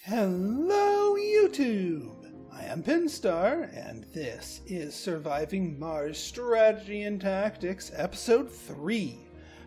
Hello YouTube! I am Pinstar, and this is Surviving Mars Strategy and Tactics Episode 3.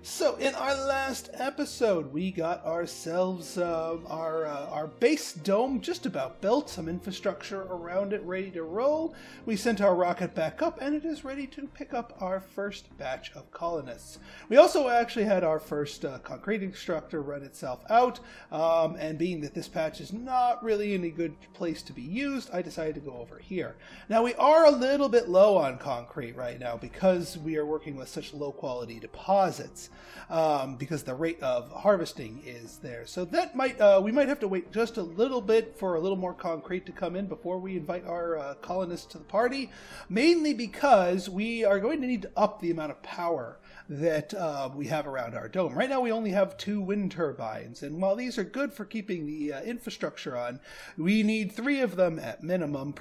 So in our last episode, we got ourselves our base dome just about built, some infrastructure around it ready to roll. We sent our rocket back up, and it is ready to pick up our first batch of colonists. We also actually had our first concrete extractor run itself out, and being that this patch is not really in a good place to be used, I decided to go over here. Now we are a little bit low on concrete right now because we are working with such low quality deposits. Because the rate of harvesting is there. So that might we might have to wait just a little bit for a little more concrete to come in before we invite our colonists to the party, mainly because we are going to need to up the amount of power that we have around our dome. Right now we only have 2 wind turbines, and while these are good for keeping the infrastructure on, we need 3 of them at minimum,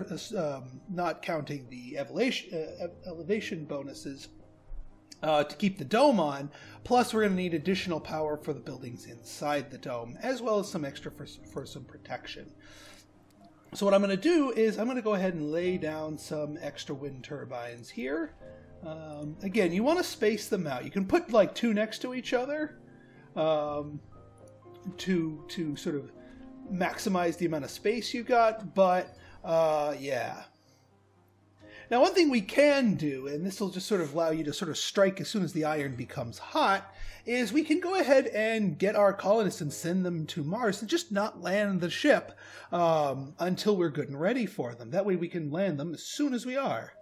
not counting the elevation bonuses. To keep the dome on, plus we're going to need additional power for the buildings inside the dome, as well as some extra for some protection. So what I'm going to do is I'm going to go ahead and lay down some extra wind turbines here. Again, you want to space them out. You can put like 2 next to each other to sort of maximize the amount of space you got, but yeah. Now, one thing we can do, and this will just sort of allow you to sort of strike as soon as the iron becomes hot, is we can go ahead and get our colonists and send them to Mars and just not land the ship until we're good and ready for them. That way we can land them as soon as we are.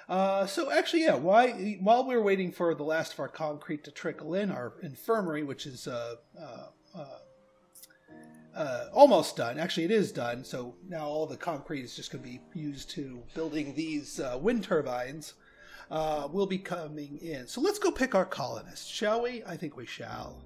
So actually, yeah, while we're waiting for the last of our concrete to trickle in, our infirmary, which is almost done. Actually, it is done. So now all the concrete is just going to be used to building these wind turbines. Will be coming in. So let's go pick our colonists, shall we? I think we shall.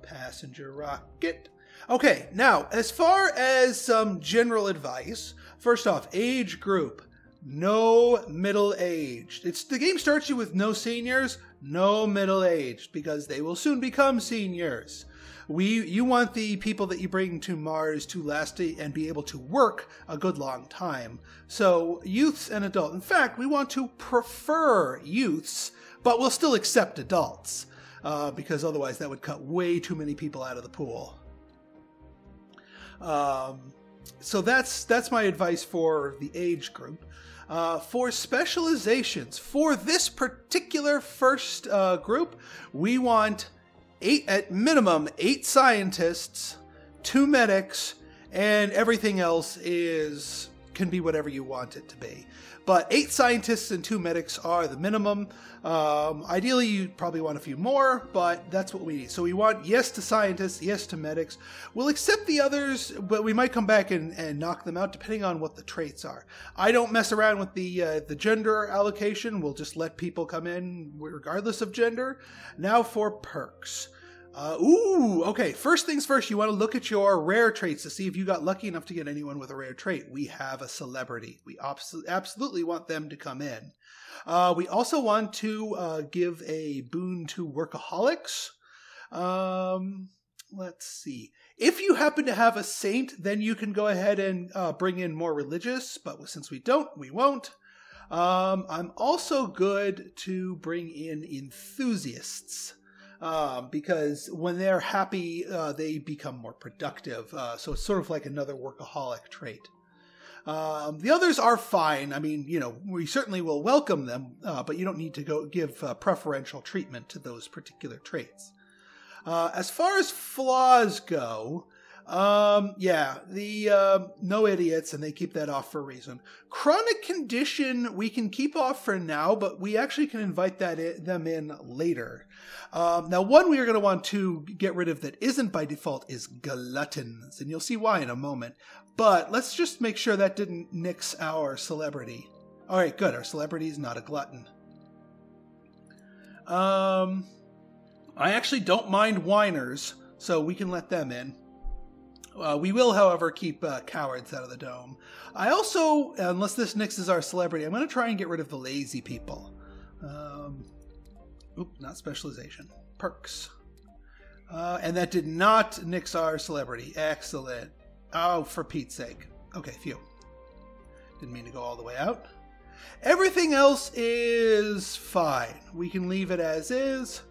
Passenger rocket. Okay, now as far as some general advice, first off, age group. No middle-aged. The game starts you with no seniors, no middle-aged, because they will soon become seniors. You want the people that you bring to Mars to last and be able to work a good long time. So youths and adults. In fact, we want to prefer youths, but we'll still accept adults, because otherwise that would cut way too many people out of the pool. So that's my advice for the age group. For specializations, for this particular first group, we want at minimum 8 scientists, 2 medics, and everything else can be whatever you want it to be. But 8 scientists and 2 medics are the minimum. Ideally, you probably want a few more, but that's what we need. So we want yes to scientists, yes to medics. We'll accept the others, but we might come back and knock them out depending on what the traits are. I don't mess around with the gender allocation. We'll just let people come in regardless of gender. Now for perks. Okay, first things first, you want to look at your rare traits to see if you got lucky enough to get anyone with a rare trait. We have a celebrity. We absolutely want them to come in. We also want to give a boon to workaholics. Let's see. If you happen to have a saint, then you can go ahead and bring in more religious, but since we don't, we won't. I'm also good to bring in enthusiasts. Because when they're happy, they become more productive. So it's sort of like another workaholic trait. The others are fine. I mean, we certainly will welcome them, but you don't need to go give preferential treatment to those particular traits. As far as flaws go, yeah, no idiots, and they keep that off for a reason. Chronic condition we can keep off for now, but we actually can invite them in later. Now, one we are going to want to get rid of that isn't by default is gluttons, and you'll see why in a moment. But let's just make sure that didn't nix our celebrity. All right, good. Our celebrity is not a glutton. I actually don't mind whiners, so we can let them in. We will, however, keep cowards out of the dome. I also, unless this nixes our celebrity, I'm going to try and get rid of the lazy people. Not specialization. Perks. And that did not nix our celebrity. Excellent. Oh, for Pete's sake. Okay, phew. Didn't mean to go all the way out. Everything else is fine. We can leave it as is.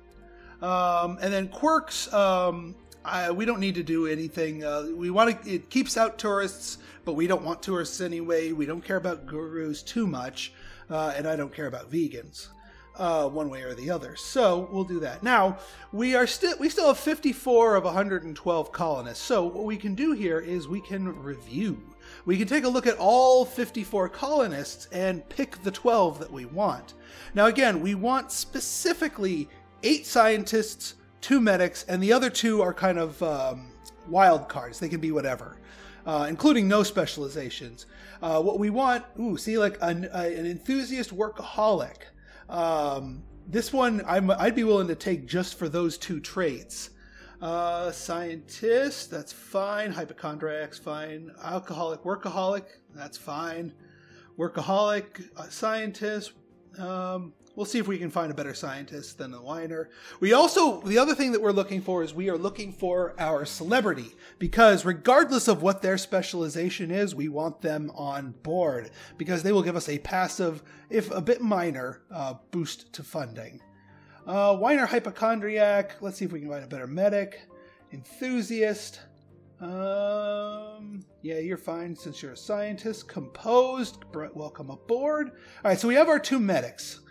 And then quirks, we don't need to do anything. It keeps out tourists, but we don't want tourists anyway. We don't care about gurus too much, and I don't care about vegans, one way or the other. So we'll do that. Now we still have 54 of 112 colonists. So what we can do here is we can review. We can take a look at all 54 colonists and pick the 12 that we want. Now again, we want specifically 8 scientists, 2 medics, and the other 2 are kind of wild cards. They can be whatever, including no specializations. What we want, like an enthusiast workaholic. This one I'd be willing to take just for those 2 traits. Scientist, that's fine. Hypochondriac's fine. Alcoholic, workaholic, that's fine. Workaholic, scientist. We'll see if we can find a better scientist than the whiner. The other thing that we're looking for is we are looking for our celebrity, because regardless of what their specialization is, we want them on board because they will give us a passive, if a bit minor, boost to funding. Whiner, hypochondriac. Let's see if we can find a better medic. Enthusiast. Yeah, you're fine since you're a scientist. Composed. Welcome aboard. All right, so we have our 2 medics.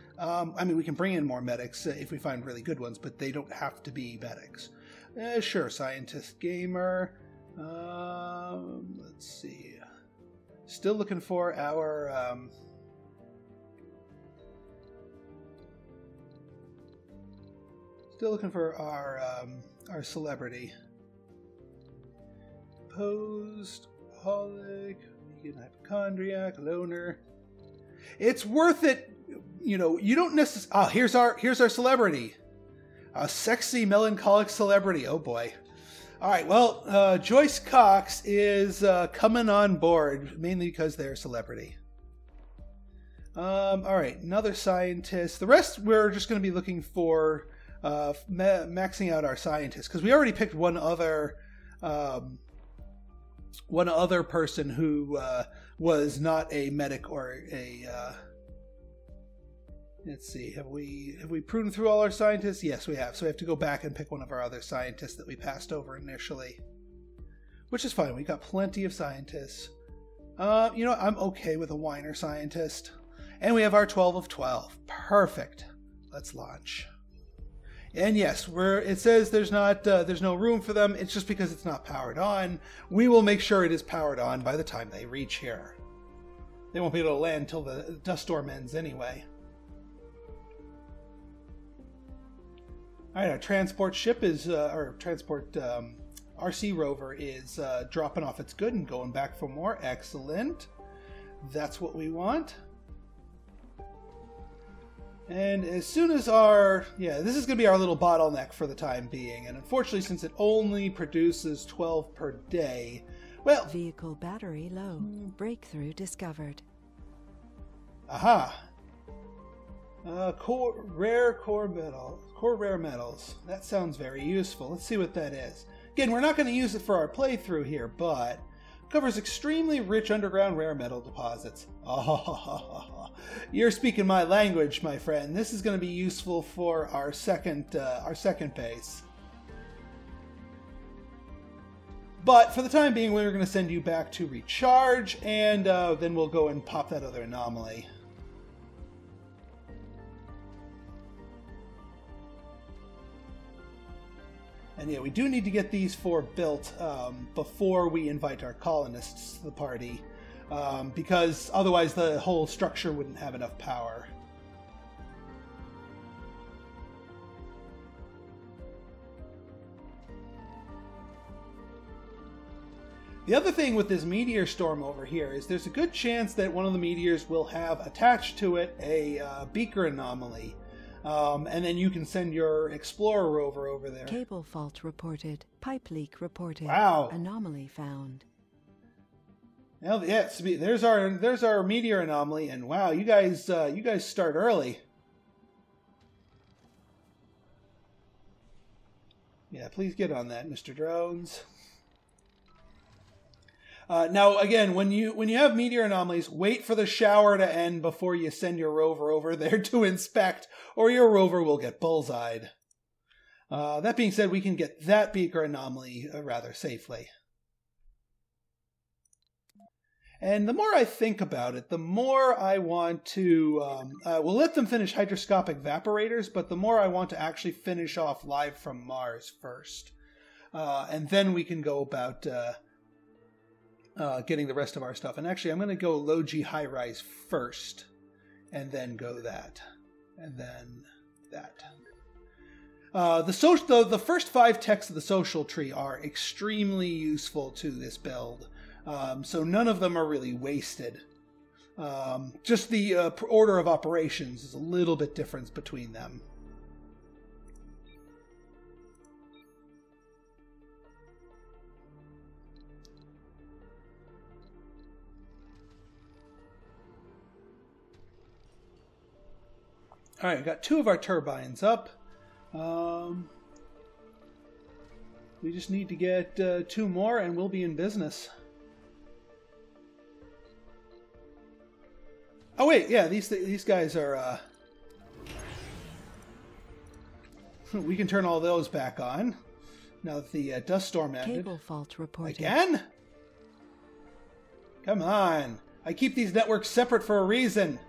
We can bring in more medics if we find really good ones, but they don't have to be medics. Sure, scientist, gamer. Let's see. Still looking for our... our celebrity. Posed, holic, vegan, hypochondriac, loner. It's worth it. You don't necessarily... here's our celebrity. A sexy, melancholic celebrity. Oh boy. All right, well, Joyce Cox is coming on board, mainly because they're a celebrity. All right, another scientist. The rest, we're just going to be looking for maxing out our scientists, because we already picked one other person who was not a medic or a... Let's see, have we pruned through all our scientists? Yes, we have. So we have to go back and pick one of our other scientists that we passed over initially. Which is fine. We got plenty of scientists. I'm okay with a whiner scientist. And we have our 12 of 12. Perfect. Let's launch. And yes, it says there's no room for them. It's just because it's not powered on. We will make sure it is powered on by the time they reach here. They won't be able to land till the dust storm ends anyway. All right, our transport ship is, RC rover is dropping off its good and going back for more. Excellent. That's what we want. And as soon as this is going to be our little bottleneck for the time being. And unfortunately, since it only produces 12 per day, well... Vehicle battery low. Breakthrough discovered. Aha. Rare metals. That sounds very useful. Let's see what that is. Again, we're not going to use it for our playthrough here, but covers extremely rich underground rare metal deposits. Oh, you're speaking my language, my friend. This is going to be useful for our second base. But for the time being, we're going to send you back to recharge, and then we'll go and pop that other anomaly. And yeah, we do need to get these 4 built before we invite our colonists to the party, because otherwise the whole structure wouldn't have enough power. The other thing with this meteor storm over here is there's a good chance that one of the meteors will have attached to it a beaker anomaly. And then you can send your Explorer rover over there. Cable fault reported. Pipe leak reported. Wow. Anomaly found. Well, yes, there's our meteor anomaly, and wow, you guys start early. Yeah, please get on that, Mr. Drones. Now, again, when you have meteor anomalies, wait for the shower to end before you send your rover over there to inspect, or your rover will get bullseyed. That being said, we can get that beaker anomaly rather safely. And the more I think about it, the more I want to... we'll let them finish hydroscopic Vaporators, but the more I want to actually finish off Live from Mars first. And then we can go about getting the rest of our stuff. And actually, I'm going to go low G high rise first, and then go that. And then that. The first 5 techs of the social tree are extremely useful to this build. So none of them are really wasted. Just the order of operations is a little bit different between them. All right, I got 2 of our turbines up. We just need to get 2 more and we'll be in business. Oh wait, yeah, these guys are... we can turn all those back on. Now that the dust storm ended. Cable fault reported. Again? Come on. I keep these networks separate for a reason.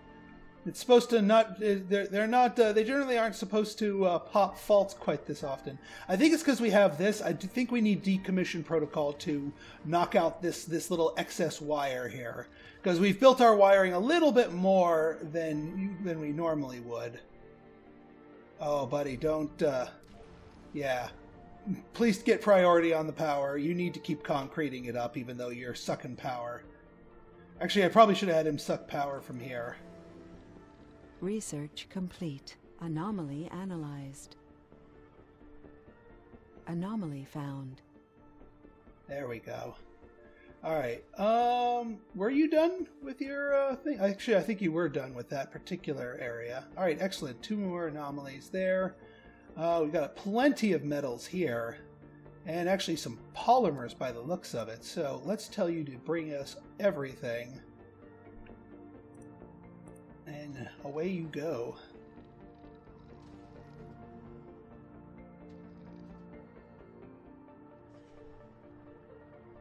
It's supposed to not... They're not... they generally aren't supposed to pop faults quite this often. I think it's because we have this. I do think we need Decommission Protocol to knock out this little excess wire here. Because we've built our wiring a little bit more than we normally would. Oh, buddy, don't... yeah. Please get priority on the power. You need to keep concreting it up, even though you're sucking power. Actually, I probably should have had him suck power from here. Research complete. Anomaly analyzed. Anomaly found. There we go. All right. Were you done with your thing? Actually, I think you were done with that particular area. All right, excellent. 2 more anomalies there. We've got plenty of metals here, and actually some polymers by the looks of it. So let's tell you to bring us everything. And away you go.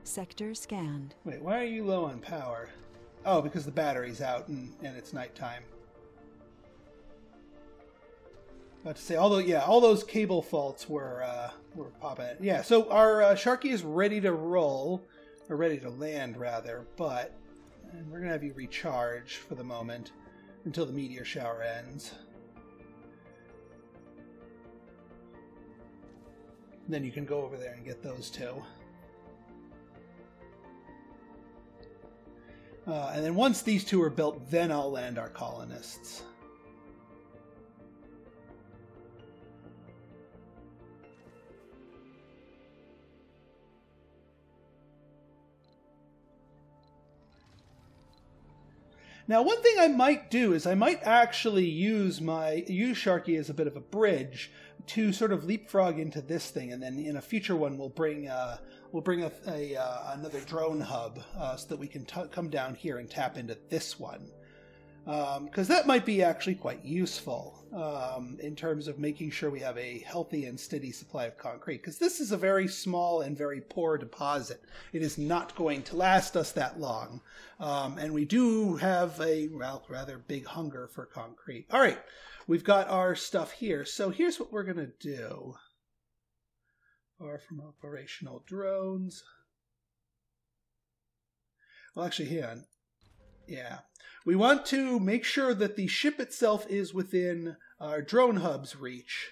Sector scanned. Wait, why are you low on power? Oh, because the battery's out and it's nighttime. About to say, although, yeah, all those cable faults were popping. Yeah, so our Sharky is ready to roll, or ready to land, rather, but and we're going to have you recharge for the moment until the meteor shower ends. Then you can go over there and get those 2. And then once these 2 are built, then I'll land our colonists. Now, one thing I might do is I might actually use Sharky as a bit of a bridge to sort of leapfrog into this thing, and then in a future one we'll bring another drone hub so that we can come down here and tap into this one, because that might be actually quite useful in terms of making sure we have a healthy and steady supply of concrete, because this is a very small and very poor deposit. It is not going to last us that long, and we do have a rather big hunger for concrete. All right, we've got our stuff here, so here's what we're going to do. Far from operational drones. Well, actually, hang on. Yeah. We want to make sure that the ship itself is within our drone hub's reach.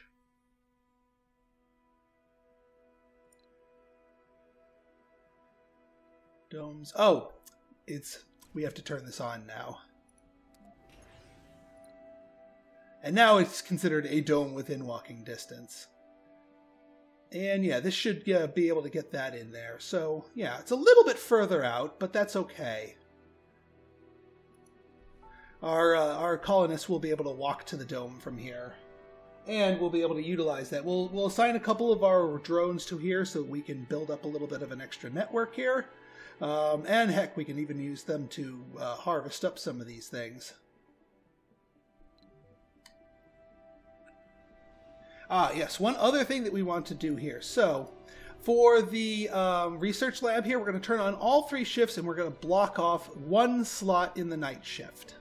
Domes. Oh, we have to turn this on now. And now it's considered a dome within walking distance. And yeah, this should be able to get that in there. So yeah, it's a little bit further out, but that's okay. Our colonists will be able to walk to the dome from here. And we'll be able to utilize that. We'll assign a couple of our drones to here so we can build up a little bit of an extra network here. And heck, we can even use them to harvest up some of these things. Yes, one other thing that we want to do here. So, for the research lab here, we're going to turn on all 3 shifts and we're going to block off 1 slot in the night shift.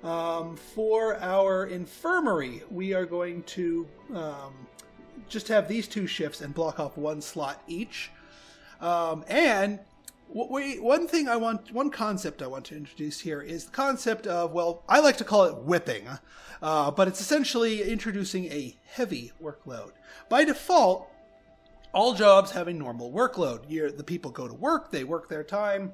For our infirmary, we are going to just have these 2 shifts and block off 1 slot each. And one concept I want to introduce here is the concept of, well, I like to call it whipping, but it's essentially introducing a heavy workload. By default, all jobs have a normal workload. The people go to work, they work their time,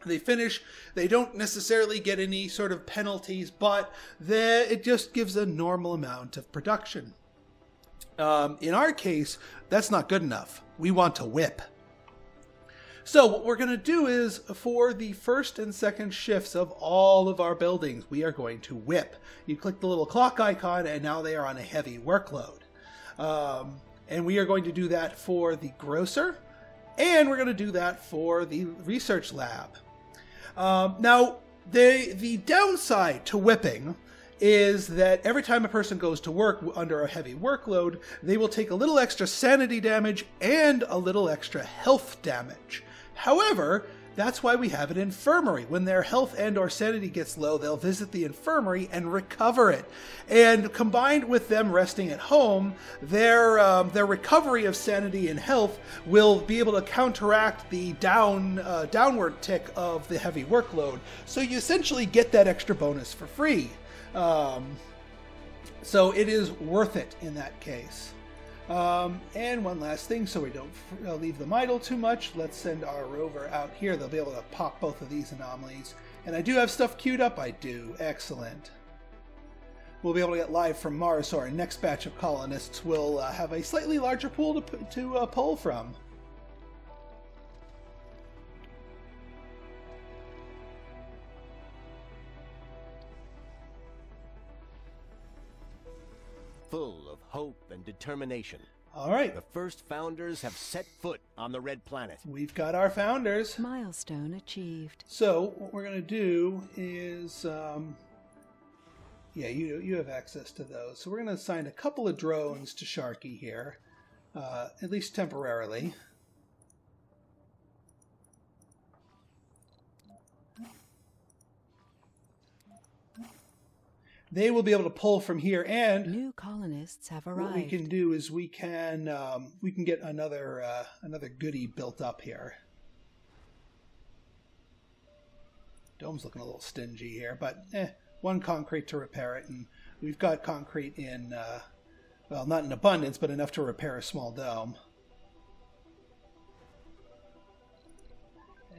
they finish, they don't necessarily get any sort of penalties, but it just gives a normal amount of production. In our case, that's not good enough. We want to whip. So what we're going to do is, for the first and second shifts of all of our buildings, we are going to whip. You click the little clock icon, and now they are on a heavy workload. And we are going to do that for the grocer, and we're going to do that for the research lab. Now, the downside to whipping is that every time a person goes to work under a heavy workload, they will take a little extra sanity damage and a little extra health damage. However, that's why we have an infirmary. When their health and or sanity gets low, they'll visit the infirmary and recover it. And combined with them resting at home, their recovery of sanity and health will be able to counteract the downward tick of the heavy workload. So you essentially get that extra bonus for free. So it is worth it in that case. And one last thing, so we don't leave them idle too much, let's send our rover out here. They'll be able to pop both of these anomalies. And I do have stuff queued up. I do. Excellent. We'll be able to get live from Mars, so our next batch of colonists will have a slightly larger pool to pull from. Full of hope and determination. All right. The first founders have set foot on the Red Planet. We've got our founders. Milestone achieved. So what we're going to do is, yeah, you have access to those. So we're going to assign a couple of drones to Sharky here, at least temporarily. They will be able to pull from here, and new colonists have arrived. What we can do is we can get another goodie built up here. Dome's looking a little stingy here, but 1 concrete to repair it, and we've got concrete in well, not in abundance, but enough to repair a small dome.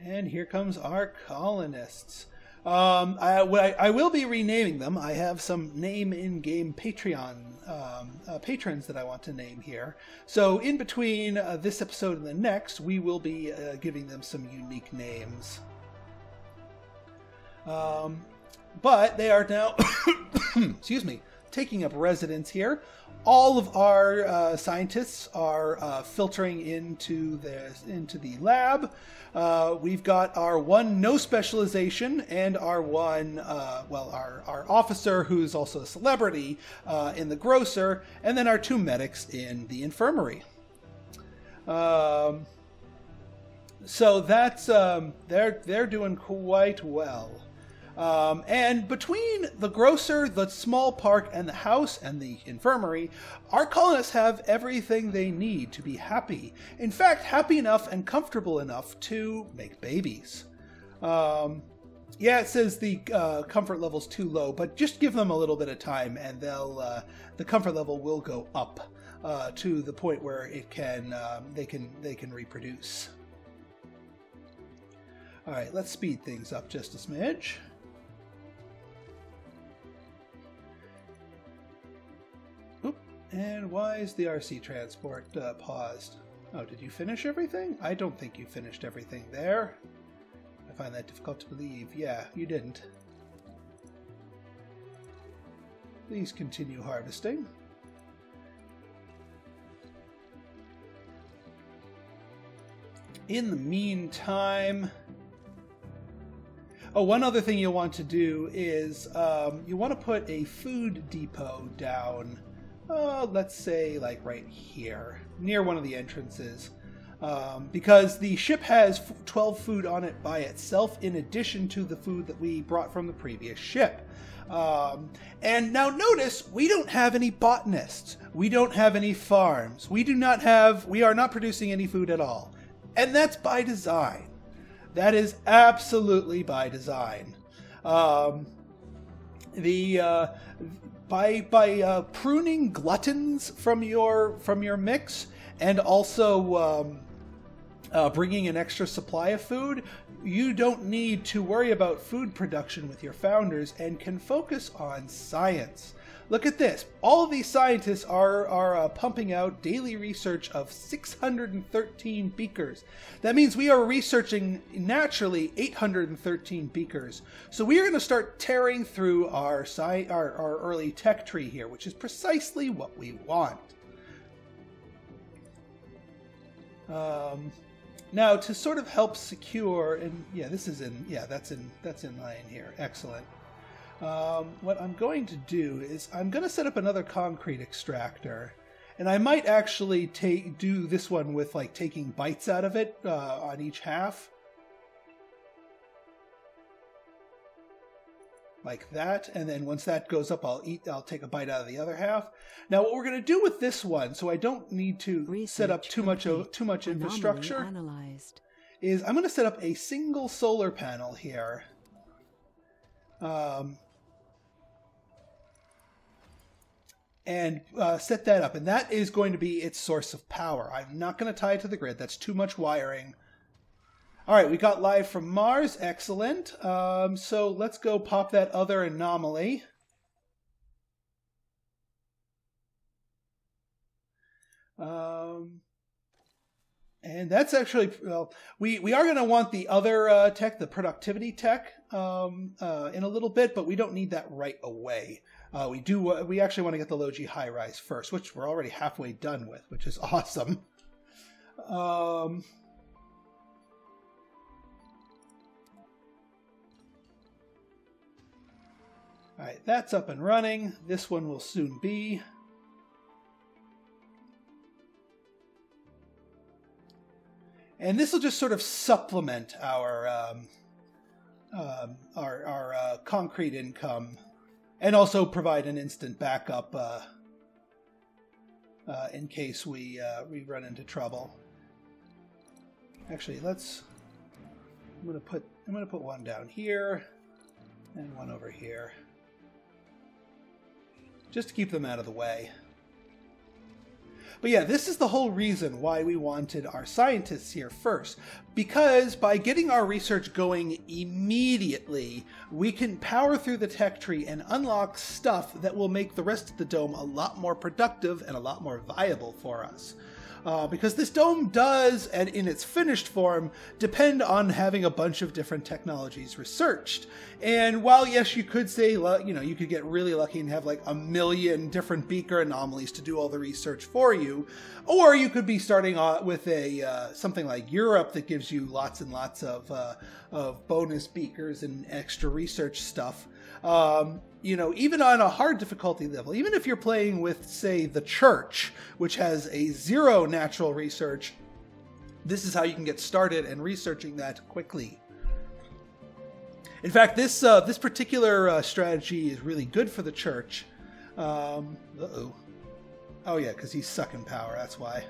And here comes our colonists. I will be renaming them. I have some name in-game Patreon patrons that I want to name here. So in between this episode and the next, we will be giving them some unique names. But they are now, excuse me, taking up residence here. All of our scientists are filtering into the lab. We've got our 1 no specialization and our 1, our officer who's also a celebrity in the grocer, and then our 2 medics in the infirmary. So that's they're doing quite well. And between the grocer, the small park, and the house, and the infirmary, our colonists have everything they need to be happy. In fact, happy enough and comfortable enough to make babies. Yeah, it says the comfort level's too low, but just give them a little bit of time, and the comfort level will go up to the point where it can they can reproduce. All right, let's speed things up just a smidge. And why is the RC transport paused? Oh, did you finish everything? I don't think you finished everything there. I find that difficult to believe. Yeah, you didn't. Please continue harvesting. In the meantime, Oh, one other thing you'll want to do is you want to put a food depot down, let's say like right here, near one of the entrances. Because the ship has 12 food on it by itself, in addition to the food that we brought from the previous ship. And now notice, we don't have any botanists. We don't have any farms. We are not producing any food at all. And that's by design. That is absolutely by design. By pruning gluttons from your mix, and also bringing an extra supply of food, you don't need to worry about food production with your founders and can focus on science. Look at this. All of these scientists are pumping out daily research of 613 beakers. That means we are researching naturally 813 beakers. So we are going to start tearing through our early tech tree here, which is precisely what we want. Now, to sort of help secure, and yeah, that's in line here. Excellent. What I'm going to do is I'm going to set up another concrete extractor, and I might actually do this one with like taking bites out of it on each half, like that. And then once that goes up, I'll take a bite out of the other half. Now, what we're going to do with this one, so I don't need to set up too much infrastructure, is I'm going to set up a single solar panel here. And set that up, and that is going to be its source of power. I'm not going to tie it to the grid. That's too much wiring. All right, we got live from Mars. Excellent. So let's go pop that other anomaly. And that's actually, well, we are going to want the other tech, the productivity tech, in a little bit, but we don't need that right away. We actually want to get the low-G high-rise first, which we're already halfway done with, which is awesome. All right, that's up and running. This one will soon be. And this will just sort of supplement our concrete income, and also provide an instant backup in case we run into trouble. Actually, I'm gonna put one down here and one over here, just to keep them out of the way. But yeah, this is the whole reason why we wanted our scientists here first. Because by getting our research going immediately, we can power through the tech tree and unlock stuff that will make the rest of the dome a lot more productive and a lot more viable for us. Because this dome does, and in its finished form, depend on having a bunch of different technologies researched. And while, yes, you could say, you could get really lucky and have like 1 million different beaker anomalies to do all the research for you, or you could be starting with something like Europe that gives you lots and lots of bonus beakers and extra research stuff. Even on a hard difficulty level, even if you're playing with, say, the Church, which has a 0 natural research, this is how you can get started and researching that quickly. In fact, this particular strategy is really good for the Church. Uh-oh. Oh yeah, because he's sucking power, that's why.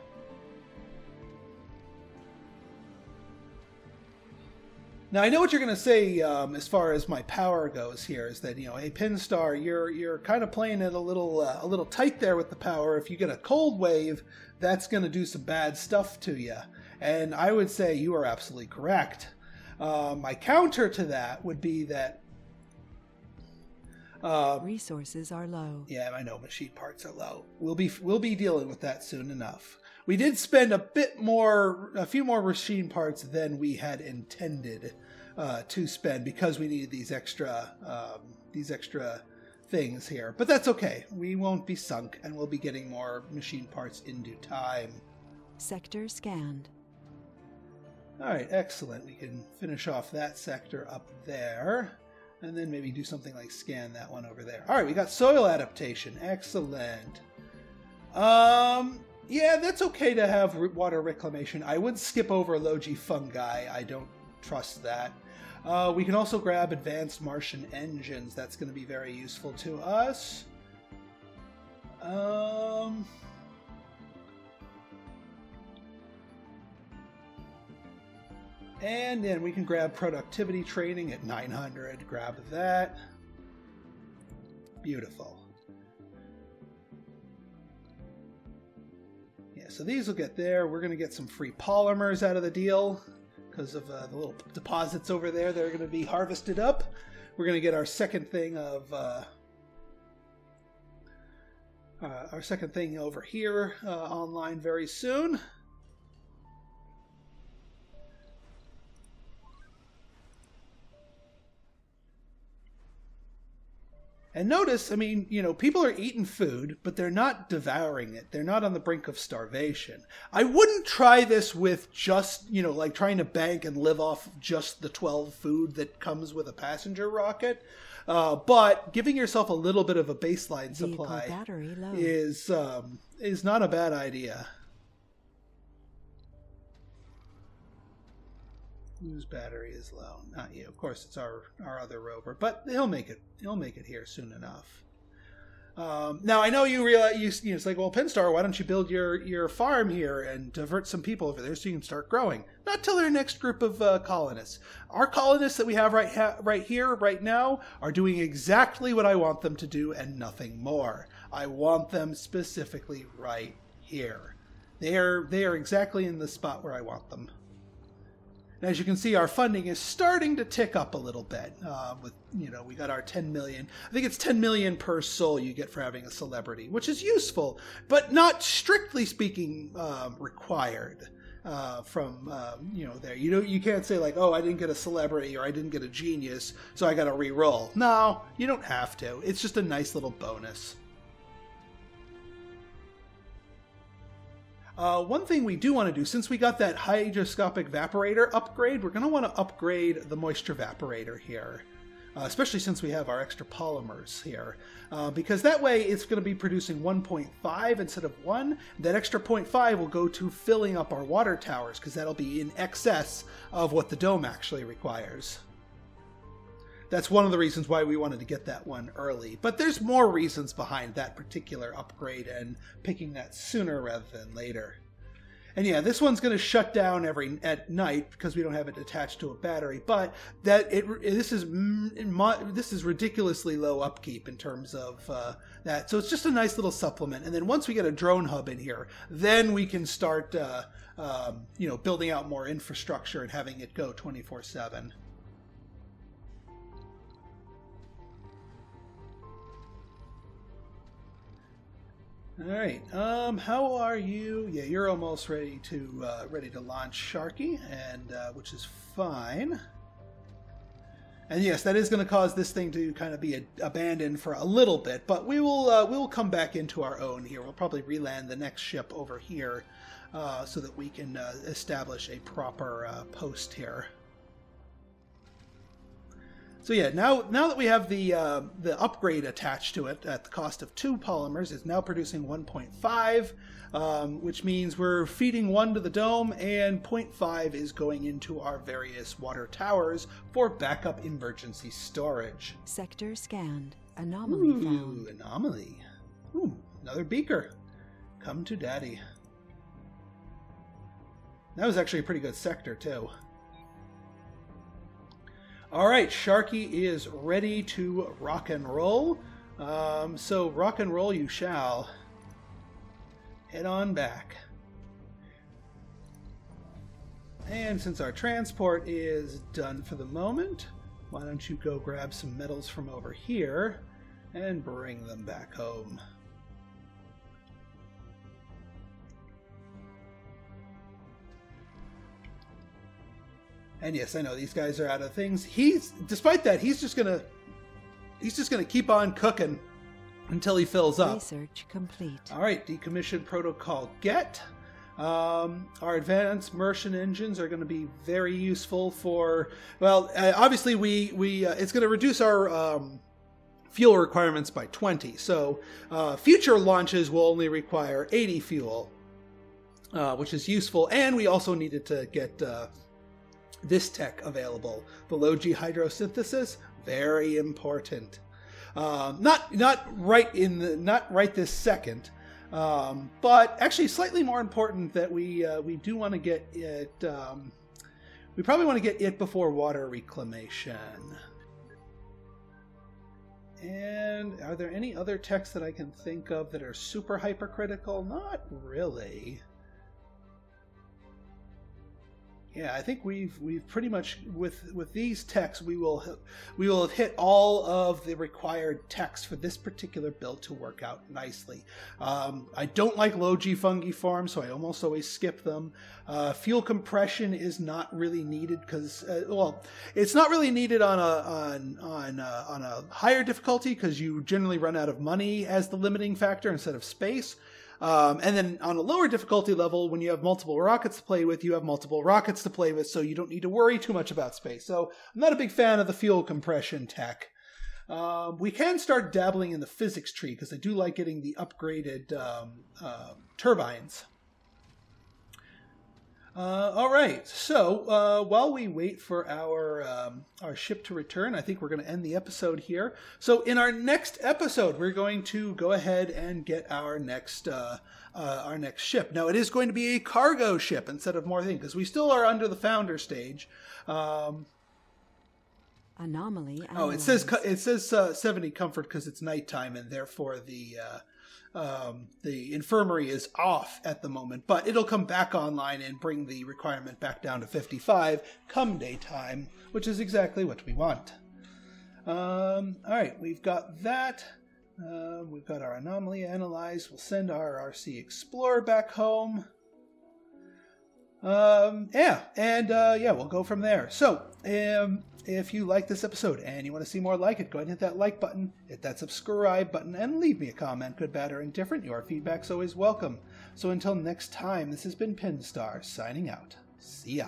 Now, I know what you're going to say as far as my power goes here is that, hey, Pinstar, you're kind of playing it a little tight there with the power. If you get a cold wave, that's going to do some bad stuff to you. And I would say you are absolutely correct. My counter to that would be that resources are low. Yeah, I know machine parts are low. We'll be dealing with that soon enough. We did spend a few more machine parts than we had intended to spend because we needed these extra things here. But that's okay. We won't be sunk, and we'll be getting more machine parts in due time. Sector scanned. Alright, excellent. We can finish off that sector up there. And then maybe do something like scan that one over there. Alright, we got soil adaptation. Excellent. Yeah, that's okay to have water reclamation. I would skip over Logi fungi. I don't trust that. We can also grab advanced Martian engines. That's going to be very useful to us. And then we can grab productivity training at 900. Grab that. Beautiful. Yeah, so these will get there. We're going to get some free polymers out of the deal because of the little deposits over there that are going to be harvested up. We're going to get our second thing of over here online very soon. And notice, I mean, you know, people are eating food, but they're not devouring it. They're not on the brink of starvation. I wouldn't try this with just, you know, like trying to bank and live off just the 12 food that comes with a passenger rocket. But giving yourself a little bit of a baseline supply is not a bad idea. Whose battery is low? Not you. Of course, it's our other rover, but he'll make it. He'll make it here soon enough. Now I know you realize it's like, well, Pinstar, why don't you build your farm here and divert some people over there so you can start growing? Not till our next group of colonists. Our colonists that we have right here, right now, are doing exactly what I want them to do and nothing more. I want them specifically right here. They are exactly in the spot where I want them. And as you can see, our funding is starting to tick up a little bit. With, you know, we got our 10 million. I think it's 10 million per soul you get for having a celebrity, which is useful, but not strictly speaking required from you know, there. You can't say like, oh, I didn't get a celebrity or I didn't get a genius, so I got to re-roll. No, you don't have to. It's just a nice little bonus. One thing we do want to do, since we got that hydroscopic evaporator upgrade, we're going to want to upgrade the moisture evaporator here, especially since we have our extra polymers here, because that way it's going to be producing 1.5 instead of 1. That extra 0.5 will go to filling up our water towers, because that'll be in excess of what the dome actually requires. That's one of the reasons why we wanted to get that one early. But there's more reasons behind that particular upgrade and picking that sooner rather than later. And yeah, this one's going to shut down at night because we don't have it attached to a battery. But this is ridiculously low upkeep in terms of that. So it's just a nice little supplement. And then once we get a drone hub in here, then we can start you know, building out more infrastructure and having it go 24/7. All right. How are you? Yeah, you're almost ready to launch Sharky, and which is fine. And yes, that is going to cause this thing to kind of be abandoned for a little bit, but we will come back into our own here. We'll probably reland the next ship over here so that we can establish a proper post here. So yeah, now that we have the upgrade attached to it at the cost of 2 polymers, it's now producing 1.5, which means we're feeding 1 to the dome, and 0.5 is going into our various water towers for backup emergency storage. Sector scanned. Anomaly found. Anomaly. Ooh, another beaker. Come to daddy. That was actually a pretty good sector too. All right, Sharky is ready to rock and roll. So rock and roll you shall. Head on back. And since our transport is done for the moment, why don't you go grab some metals from over here and bring them back home. And yes, I know these guys are out of things. Despite that, he's just gonna keep on cooking until he fills up. Research complete. All right, Decommission Protocol get. Our advanced immersion engines are going to be very useful for, well, obviously it's going to reduce our fuel requirements by 20. So future launches will only require 80 fuel, which is useful. And we also needed to get this tech available, the low G hydrosynthesis, very important. Not right this second. But actually slightly more important that we do want to get it, we probably want to get it before water reclamation. And are there any other techs that I can think of that are super hypercritical? Not really. Yeah, I think we've pretty much with these techs we will have hit all of the required techs for this particular build to work out nicely. I don't like low G fungi forms, so I almost always skip them. Fuel compression is not really needed because well, it's not really needed on a higher difficulty because you generally run out of money as the limiting factor instead of space. And then on a lower difficulty level, when you have multiple rockets to play with, you have multiple rockets to play with, so you don't need to worry too much about space. So I'm not a big fan of the fuel compression tech. We can start dabbling in the physics tree, because I do like getting the upgraded turbines. All right, so while we wait for our ship to return, I think we're going to end the episode here. So in our next episode, we're going to go ahead and get our next ship. Now it is going to be a cargo ship instead of more things, because we still are under the founder stage. Anomaly. Oh, it says 70 comfort because it's nighttime, and therefore the infirmary is off at the moment, but it'll come back online and bring the requirement back down to 55 come daytime, which is exactly what we want. All right, we've got that. We've got our anomaly analyzed. We'll send our RC Explorer back home. We'll go from there. So, if you like this episode and you want to see more like it, go ahead and hit that like button, hit that subscribe button, and leave me a comment, good, bad, or indifferent. Your feedback's always welcome. So until next time, this has been Pinstar, signing out. See ya.